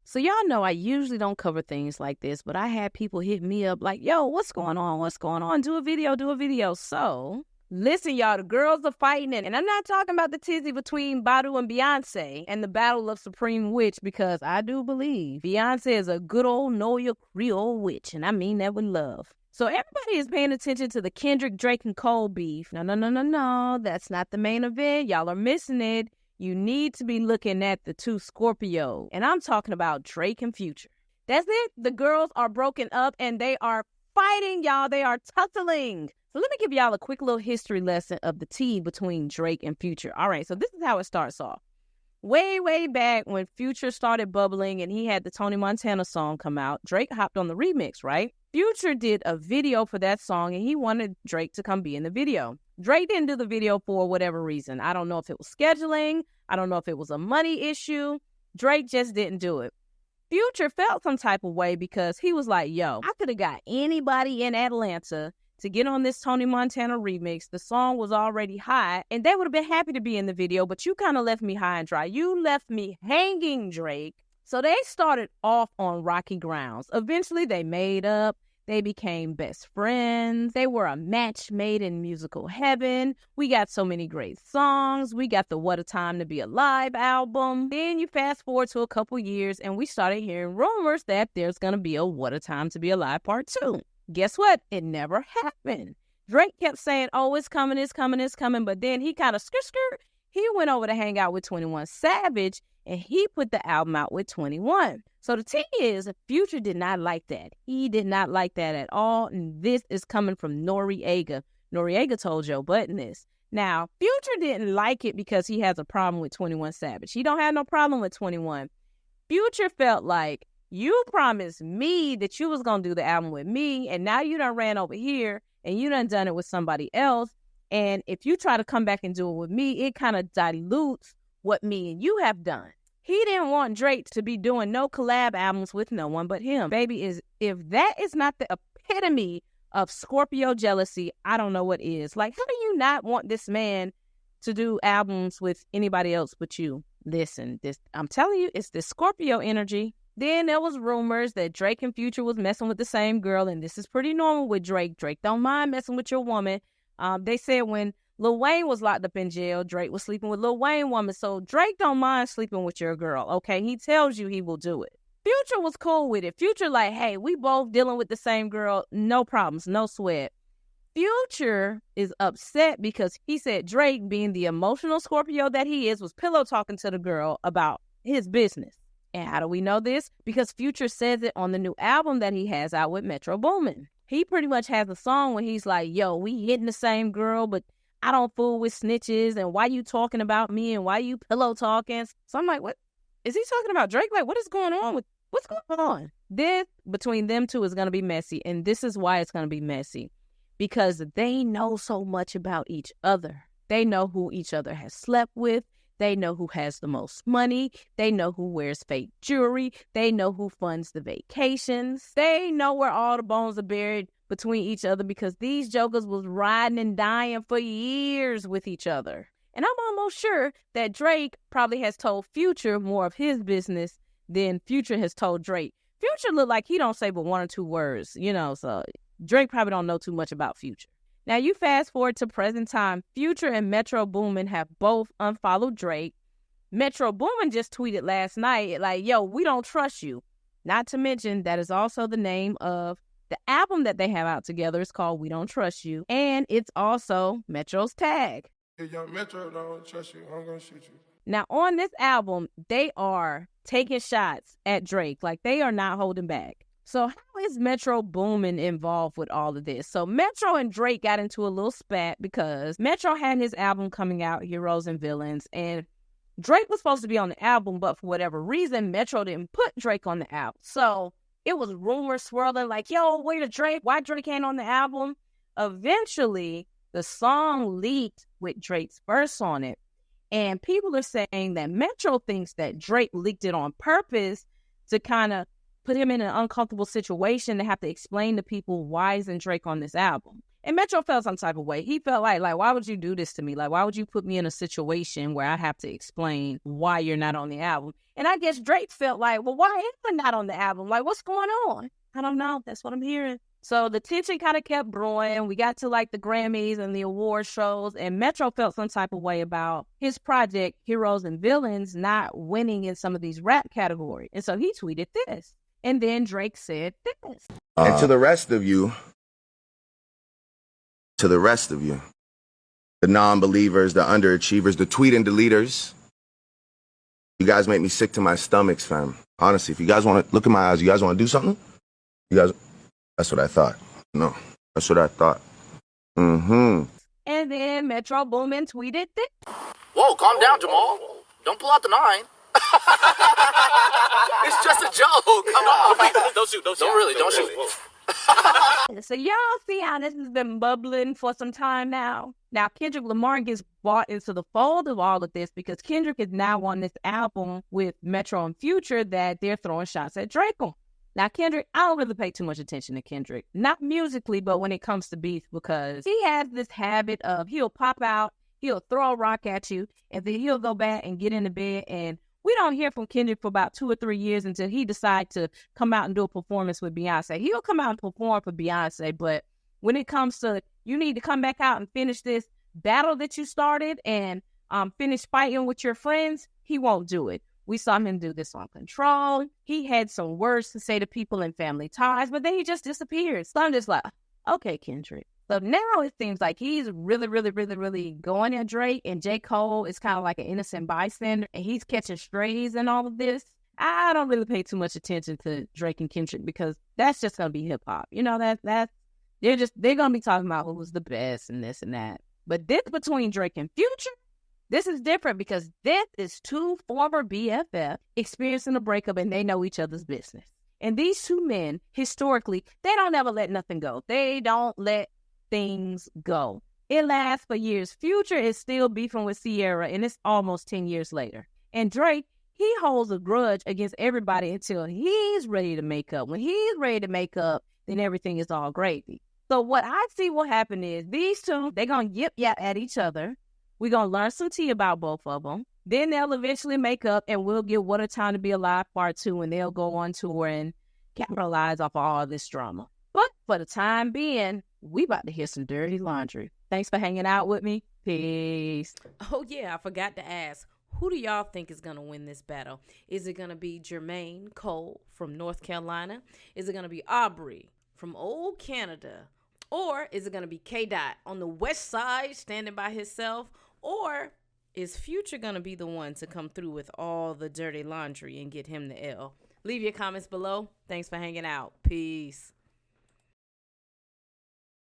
So y'all know I usually don't cover things like this, but I had people hit me up like, yo, what's going on? What's going on? Do a video. So listen, y'all, the girls are fighting. And I'm not talking about the tizzy between Badu and Beyonce and the battle of Supreme Witch, because I do believe Beyonce is a good old know your Creole witch. And I mean that with love. So everybody is paying attention to the Kendrick, Drake, and Cole beef. No. That's not the main event. Y'all are missing it. You need to be looking at the two Scorpio. And I'm talking about Drake and Future. That's it. The girls are broken up and they are fighting, y'all. They are tussling. So let me give y'all a quick little history lesson of the tea between Drake and Future. All right, so this is how it starts off. Way back when Future started bubbling and he had the Tony Montana song come out, Drake hopped on the remix, right? Future did a video for that song and he wanted Drake to come be in the video. Drake didn't do the video for whatever reason. I don't know if it was scheduling. I don't know if it was a money issue. Drake just didn't do it. Future felt some type of way because he was like, yo, I could have got anybody in Atlanta to get on this Tony Montana remix. The song was already hot and they would have been happy to be in the video, but you kind of left me high and dry. You left me hanging, Drake. So they started off on rocky grounds. Eventually they made up. They became best friends. They were a match made in musical heaven. We got so many great songs. We got the What a Time to Be Alive album. Then you fast forward to a couple years and we started hearing rumors that there's going to be a What a Time to Be Alive part 2. Guess what? It never happened. Drake kept saying, oh, it's coming. But then he kind of skirt. He went over to hang out with 21 Savage and he put the album out with 21. So the thing is, Future did not like that. He did not like that at all. And this is coming from Noriega. Noriega told Joe Budden this. Now, Future didn't like it because he has a problem with 21 Savage. He don't have no problem with 21. Future felt like, you promised me that you was going to do the album with me, and now you done ran over here, and you done it with somebody else. And if you try to come back and do it with me, it kind of dilutes what me and you have done. He didn't want Drake to be doing no collab albums with no one but him. Baby, if that is not the epitome of Scorpio jealousy, I don't know what is. Like, how do you not want this man to do albums with anybody else but you? Listen, I'm telling you, it's this Scorpio energy. Then there was rumors that Drake and Future was messing with the same girl, and this is pretty normal with Drake. Drake don't mind messing with your woman. They said when Lil Wayne was locked up in jail, Drake was sleeping with Lil Wayne woman, so Drake don't mind sleeping with your girl, okay? He tells you he will do it. Future was cool with it. Future like, hey, we both dealing with the same girl, no problems, no sweat. Future is upset because he said Drake, being the emotional Scorpio that he is, was pillow talking to the girl about his business. And how do we know this? Because Future says it on the new album that he has out with Metro Boomin. He pretty much has a song where he's like, yo, we hitting the same girl, but I don't fool with snitches. And why you talking about me? And why you pillow talking? So I'm like, what? Is he talking about Drake? Like, what is going on? What's going on? This, between them two, is going to be messy. And this is why it's going to be messy. Because they know so much about each other. They know who each other has slept with. They know who has the most money. They know who wears fake jewelry. They know who funds the vacations. They know where all the bones are buried between each other because these jokers was riding and dying for years with each other. And I'm almost sure that Drake probably has told Future more of his business than Future has told Drake. Future look like he don't say but one or two words, so Drake probably don't know too much about Future. Now, you fast forward to present time, Future and Metro Boomin have both unfollowed Drake. Metro Boomin just tweeted last night, like, yo, we don't trust you. Not to mention, that is also the name of the album that they have out together. It's called We Don't Trust You. And it's also Metro's tag. If young Metro don't trust you, I'm going to shoot you. Now, on this album, they are taking shots at Drake. Like, they are not holding back. So how is Metro Boomin involved with all of this? So Metro and Drake got into a little spat because Metro had his album coming out, Heroes and Villains, and Drake was supposed to be on the album, but for whatever reason, Metro didn't put Drake on the album. So it was rumors swirling like, yo, where the Drake? Why Drake ain't on the album? Eventually, the song leaked with Drake's verse on it, and people are saying that Metro thinks that Drake leaked it on purpose to kind of put him in an uncomfortable situation to have to explain to people why isn't Drake on this album. And Metro felt some type of way. He felt like, why would you do this to me? Like, why would you put me in a situation where I have to explain why you're not on the album? And I guess Drake felt like, well, why am I not on the album? Like, what's going on? I don't know. That's what I'm hearing. So the tension kind of kept brewing. We got to like the Grammys and the award shows, and Metro felt some type of way about his project, Heroes and Villains, not winning in some of these rap categories. And so he tweeted this. And then Drake said this. And to the rest of you, the non-believers, the underachievers, the tweet and deleters, you guys make me sick to my stomachs, fam. Honestly, if you guys want to look in my eyes, you guys want to do something? You guys, that's what I thought. No, that's what I thought. Mm-hmm. And then Metro Boomin tweeted this. Whoa, calm down, Jamal. Don't pull out the 9. It's just a joke. Come on. Don't shoot. Don't shoot. So y'all see how this has been bubbling for some time now? Now Kendrick Lamar gets brought into the fold of all of this because Kendrick is now on this album with Metro and Future that they're throwing shots at Drake on. Now Kendrick, I don't really pay too much attention to Kendrick. Not musically, but when it comes to beef, because he has this habit of he'll pop out, he'll throw a rock at you, and then he'll go back and get into bed. And we don't hear from Kendrick for about 2 or 3 years until he decides to come out and do a performance with Beyonce. He'll come out and perform for Beyonce, but when it comes to you need to come back out and finish this battle that you started and finish fighting with your friends, he won't do it. We saw him do this on Control. He had some words to say to people in Family Ties, but then he just disappeared. So I'm just like, okay, Kendrick. So now it seems like he's really going at Drake, and JCole is kind of like an innocent bystander, and he's catching strays and all of this. I don't really pay too much attention to Drake and Kendrick because that's just going to be hip hop. You know, that they're going to be talking about who was the best and this and that. But this between Drake and Future, this is different because this is 2 former BFFs experiencing a breakup and they know each other's business. And these 2 men, historically, they don't ever let nothing go. They don't let things go. It lasts for years. Future is still beefing with Sierra, and it's almost 10 years later. And Drake, he holds a grudge against everybody until he's ready to make up. When he's ready to make up, then everything is all gravy. So what I see will happen is these 2, they're going to yip-yap at each other. We're going to learn some tea about both of them. Then they'll eventually make up, and we'll get What a Time to Be Alive Part 2, and they'll go on tour and capitalize off of all this drama. But for the time being, we about to hear some dirty laundry. Thanks for hanging out with me. Peace. Oh, yeah, I forgot to ask. Who do y'all think is going to win this battle? Is it going to be Jermaine Cole from North Carolina? Is it going to be Aubrey from old Canada? Or is it going to be K-Dot on the west side standing by himself? Or is Future going to be the one to come through with all the dirty laundry and get him the L? Leave your comments below. Thanks for hanging out. Peace.